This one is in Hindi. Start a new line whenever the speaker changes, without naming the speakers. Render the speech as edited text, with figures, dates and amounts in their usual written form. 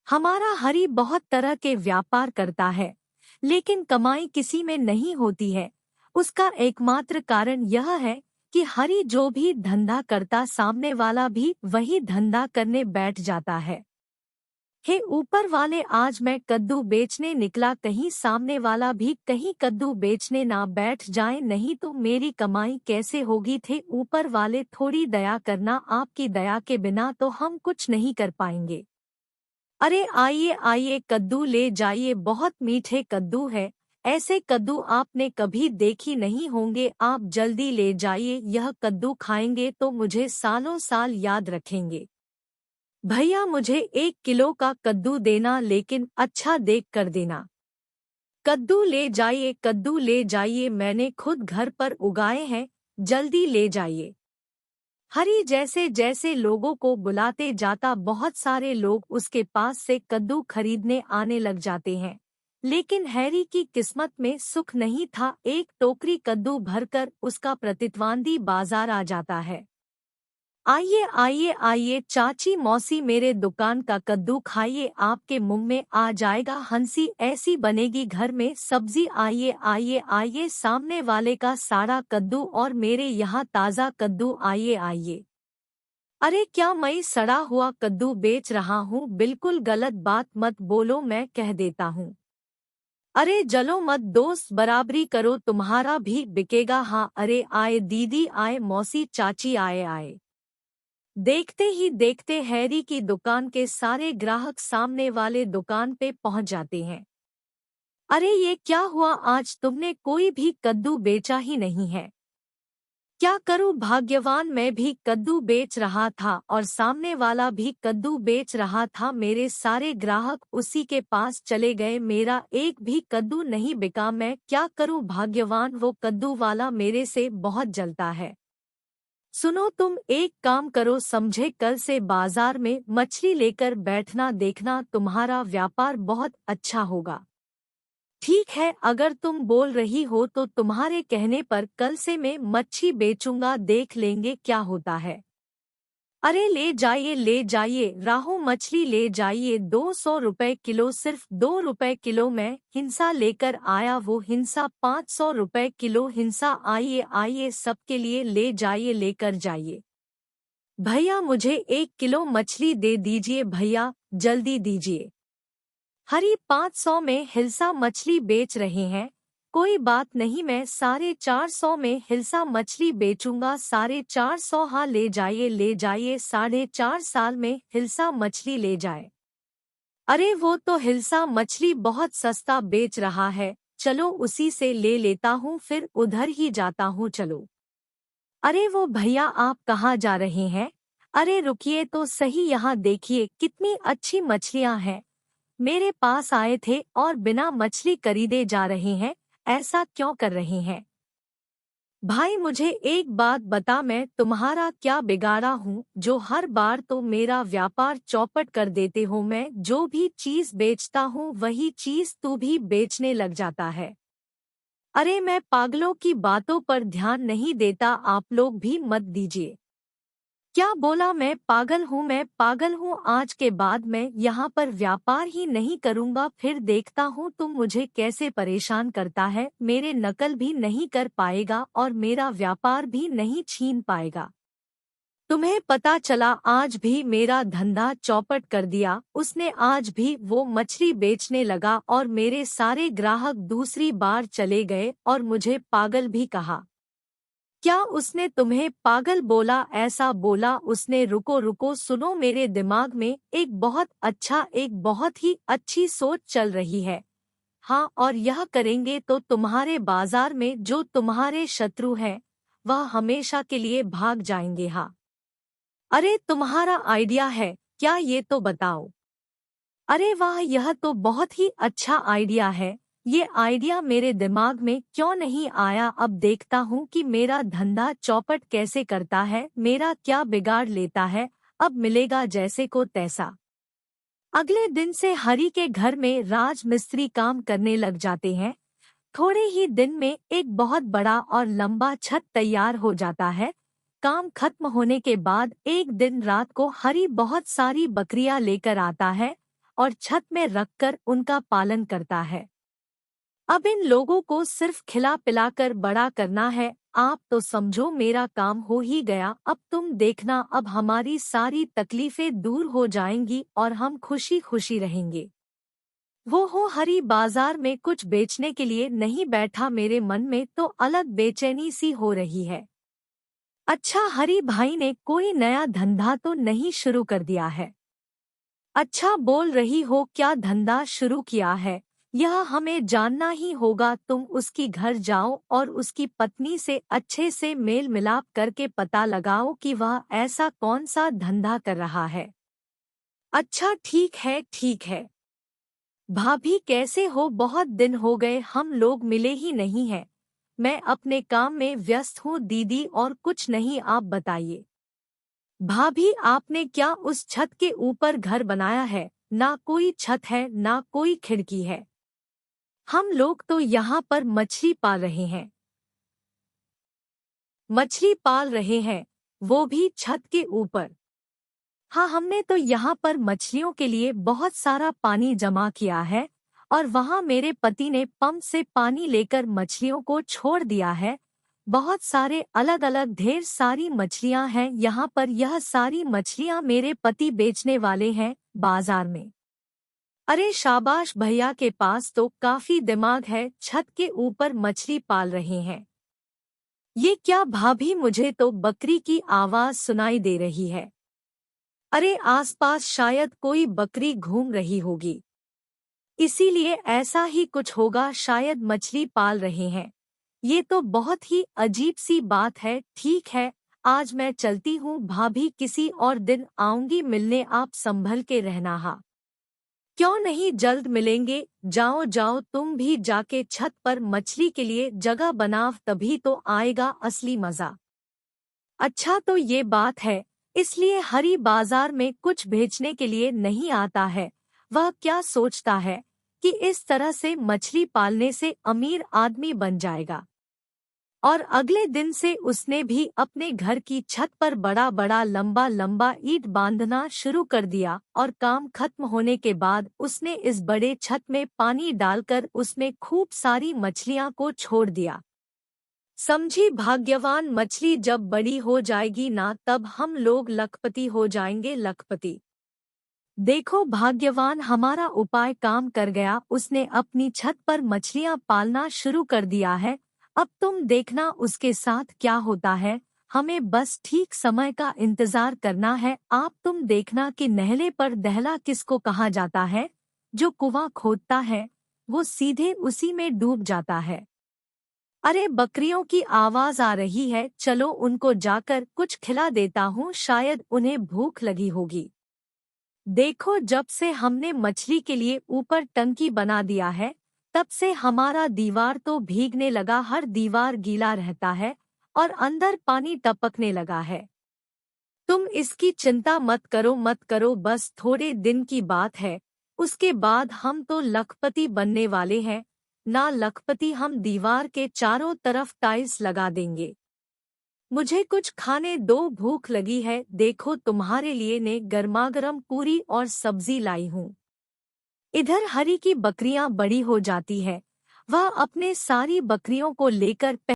हमारा हरि बहुत तरह के व्यापार करता है, लेकिन कमाई किसी में नहीं होती है। उसका एकमात्र कारण यह है कि हरि जो भी धंधा करता सामने वाला भी वही धंधा करने बैठ जाता है। हे ऊपर वाले, आज मैं कद्दू बेचने निकला, कहीं सामने वाला भी कहीं कद्दू बेचने ना बैठ जाए, नहीं तो मेरी कमाई कैसे होगी। थे ऊपर वाले, थोड़ी दया करना, आपकी दया के बिना तो हम कुछ नहीं कर पाएंगे। अरे आइए आइए, कद्दू ले जाइए, बहुत मीठे कद्दू है। ऐसे कद्दू आपने कभी देखी नहीं होंगे, आप जल्दी ले जाइए, यह कद्दू खाएंगे तो मुझे सालों साल याद रखेंगे। भैया मुझे 1 किलो का कद्दू देना, लेकिन अच्छा देख कर देना। कद्दू ले जाइए, कद्दू ले जाइए, मैंने खुद घर पर उगाए हैं, जल्दी ले जाइए। हरी जैसे जैसे लोगों को बुलाते जाता, बहुत सारे लोग उसके पास से कद्दू खरीदने आने लग जाते हैं। लेकिन हैरी की किस्मत में सुख नहीं था। एक टोकरी कद्दू भरकर उसका प्रतिद्वंदी बाजार आ जाता है। आइए आइए आइए चाची मौसी, मेरे दुकान का कद्दू खाइए, आपके मुंह में आ जाएगा हंसी, ऐसी बनेगी घर में सब्जी। आइए आइए आइए, सामने वाले का सारा कद्दू और मेरे यहाँ ताज़ा कद्दू, आइए आइए। अरे क्या मैं सड़ा हुआ कद्दू बेच रहा हूँ? बिल्कुल गलत बात मत बोलो, मैं कह देता हूँ। अरे जलो मत दोस्त, बराबरी करो, तुम्हारा भी बिकेगा। हाँ, अरे आए दीदी, आए मौसी, चाची, आए आए। देखते ही देखते हैरी की दुकान के सारे ग्राहक सामने वाले दुकान पे पहुंच जाते हैं। अरे ये क्या हुआ, आज तुमने कोई भी कद्दू बेचा ही नहीं है। क्या करूं भाग्यवान, मैं भी कद्दू बेच रहा था और सामने वाला भी कद्दू बेच रहा था, मेरे सारे ग्राहक उसी के पास चले गए, मेरा एक भी कद्दू नहीं बिका। मैं क्या करूं भाग्यवान, वो कद्दू वाला मेरे से बहुत जलता है। सुनो, तुम एक काम करो समझे, कल से बाजार में मछली लेकर बैठना, देखना तुम्हारा व्यापार बहुत अच्छा होगा। ठीक है, अगर तुम बोल रही हो तो तुम्हारे कहने पर कल से मैं मच्छी बेचूंगा, देख लेंगे क्या होता है। अरे ले जाइए राहु, मछली ले जाइए, 200 रुपए किलो, सिर्फ 2 रुपए किलो। मैं हिंसा लेकर आया, वो हिंसा 500 रुपए किलो। हिंसा आइए आइए, सबके लिए ले जाइए, लेकर जाइए। भैया मुझे 1 किलो मछली दे दीजिए, भैया जल्दी दीजिए। हरी 500 में हिल्सा मछली बेच रहे हैं, कोई बात नहीं, मैं 450 में हिल्सा मछली बेचूंगा, 450। हाँ ले जाइए, 4.5 साल में हिल्सा मछली ले जाए। अरे वो तो हिल्सा मछली बहुत सस्ता बेच रहा है, चलो उसी से ले लेता हूँ, फिर उधर ही जाता हूँ, चलो। अरे वो भैया, आप कहाँ जा रहे हैं? अरे रुकिए तो सही, यहाँ देखिए कितनी अच्छी मछलियाँ हैं। मेरे पास आए थे और बिना मछली खरीदे जा रहे हैं, ऐसा क्यों कर रहे हैं? भाई मुझे एक बात बता, मैं तुम्हारा क्या बिगाड़ा हूँ जो हर बार तो मेरा व्यापार चौपट कर देते हो? मैं जो भी चीज बेचता हूँ वही चीज तू भी बेचने लग जाता है। अरे मैं पागलों की बातों पर ध्यान नहीं देता, आप लोग भी मत दीजिए। क्या बोला? मैं पागल हूँ? मैं पागल हूँ? आज के बाद मैं यहाँ पर व्यापार ही नहीं करूँगा, फिर देखता हूँ तुम मुझे कैसे परेशान करता है, मेरे नकल भी नहीं कर पाएगा और मेरा व्यापार भी नहीं छीन पाएगा। तुम्हें पता चला, आज भी मेरा धंधा चौपट कर दिया उसने, आज भी वो मछली बेचने लगा और मेरे सारे ग्राहक दूसरी बार चले गए और मुझे पागल भी कहा। क्या उसने तुम्हें पागल बोला? ऐसा बोला उसने? रुको रुको, सुनो, मेरे दिमाग में एक बहुत ही अच्छी सोच चल रही है। हाँ, और यह करेंगे तो तुम्हारे बाजार में जो तुम्हारे शत्रु हैं वह हमेशा के लिए भाग जाएंगे। हाँ, अरे तुम्हारा आइडिया है क्या, ये तो बताओ। अरे वाह, यह तो बहुत ही अच्छा आइडिया है, ये आइडिया मेरे दिमाग में क्यों नहीं आया? अब देखता हूँ कि मेरा धंधा चौपट कैसे करता है, मेरा क्या बिगाड़ लेता है, अब मिलेगा जैसे को तैसा। अगले दिन से हरी के घर में राज मिस्त्री काम करने लग जाते हैं। थोड़े ही दिन में एक बहुत बड़ा और लंबा छत तैयार हो जाता है। काम खत्म होने के बाद एक दिन रात को हरी बहुत सारी बकरियां लेकर आता है और छत में रखकर उनका पालन करता है। अब इन लोगों को सिर्फ खिला पिलाकर बड़ा करना है। आप तो समझो मेरा काम हो ही गया। अब तुम देखना, अब हमारी सारी तकलीफें दूर हो जाएंगी और हम खुशी खुशी रहेंगे। वो हो हरी बाजार में कुछ बेचने के लिए नहीं बैठा, मेरे मन में तो अलग बेचैनी सी हो रही है। अच्छा, हरी भाई ने कोई नया धंधा तो नहीं शुरू कर दिया है? अच्छा, बोल रही हो, क्या धंधा शुरू किया है? यह हमें जानना ही होगा। तुम उसकी घर जाओ और उसकी पत्नी से अच्छे से मेल मिलाप करके पता लगाओ कि वह ऐसा कौन सा धंधा कर रहा है। अच्छा, ठीक है ठीक है। भाभी कैसे हो? बहुत दिन हो गए, हम लोग मिले ही नहीं हैं। मैं अपने काम में व्यस्त हूँ दीदी, और कुछ नहीं, आप बताइए। भाभी, आपने क्या उस छत के ऊपर घर बनाया है? ना कोई छत है ना कोई खिड़की है। हम लोग तो यहाँ पर मछली पाल रहे हैं। मछली पाल रहे हैं, वो भी छत के ऊपर। हाँ, हमने तो यहाँ पर मछलियों के लिए बहुत सारा पानी जमा किया है और वहाँ मेरे पति ने पंप से पानी लेकर मछलियों को छोड़ दिया है। बहुत सारे अलग अलग ढेर सारी मछलियाँ हैं यहाँ पर। यह सारी मछलियाँ मेरे पति बेचने वाले हैं बाजार में। अरे शाबाश, भैया के पास तो काफी दिमाग है, छत के ऊपर मछली पाल रहे हैं। ये क्या भाभी, मुझे तो बकरी की आवाज सुनाई दे रही है। अरे आसपास शायद कोई बकरी घूम रही होगी, इसीलिए ऐसा ही कुछ होगा, शायद मछली पाल रहे हैं। ये तो बहुत ही अजीब सी बात है। ठीक है, आज मैं चलती हूँ भाभी, किसी और दिन आऊंगी मिलने, आप संभल के रहना। हाँ, क्यों नहीं, जल्द मिलेंगे। जाओ जाओ, तुम भी जाके छत पर मछली के लिए जगह बनाओ, तभी तो आएगा असली मजा। अच्छा, तो ये बात है, इसलिए हरी बाजार में कुछ बेचने के लिए नहीं आता है। वह क्या सोचता है कि इस तरह से मछली पालने से अमीर आदमी बन जाएगा। और अगले दिन से उसने भी अपने घर की छत पर बड़ा बड़ा लंबा लंबा ईंट बांधना शुरू कर दिया और काम खत्म होने के बाद उसने इस बड़े छत में पानी डालकर उसमें खूब सारी मछलियां को छोड़ दिया। समझी, भाग्यवान मछली जब बड़ी हो जाएगी ना, तब हम लोग लखपति हो जाएंगे, लखपति। देखो भाग्यवान, हमारा उपाय काम कर गया। उसने अपनी छत पर मछलियां पालना शुरू कर दिया है। अब तुम देखना उसके साथ क्या होता है। हमें बस ठीक समय का इंतजार करना है। आप तुम देखना कि नहले पर दहला किसको कहा जाता है? जो कुआं खोदता है वो सीधे उसी में डूब जाता है। अरे बकरियों की आवाज आ रही है, चलो उनको जाकर कुछ खिला देता हूँ, शायद उन्हें भूख लगी होगी। देखो, जब से हमने मछली के लिए ऊपर टंकी बना दिया है, तब से हमारा दीवार तो भीगने लगा, हर दीवार गीला रहता है और अंदर पानी टपकने लगा है। तुम इसकी चिंता मत करो मत करो, बस थोड़े दिन की बात है, उसके बाद हम तो लखपति बनने वाले हैं। ना लखपति, हम दीवार के चारों तरफ टाइल्स लगा देंगे। मुझे कुछ खाने दो, भूख लगी है। देखो, तुम्हारे लिए ने गर्मागर्म पूरी और सब्जी लाई हूँ। इधर हरी की बकरियां बड़ी हो जाती है, वह अपने सारी बकरियों को लेकर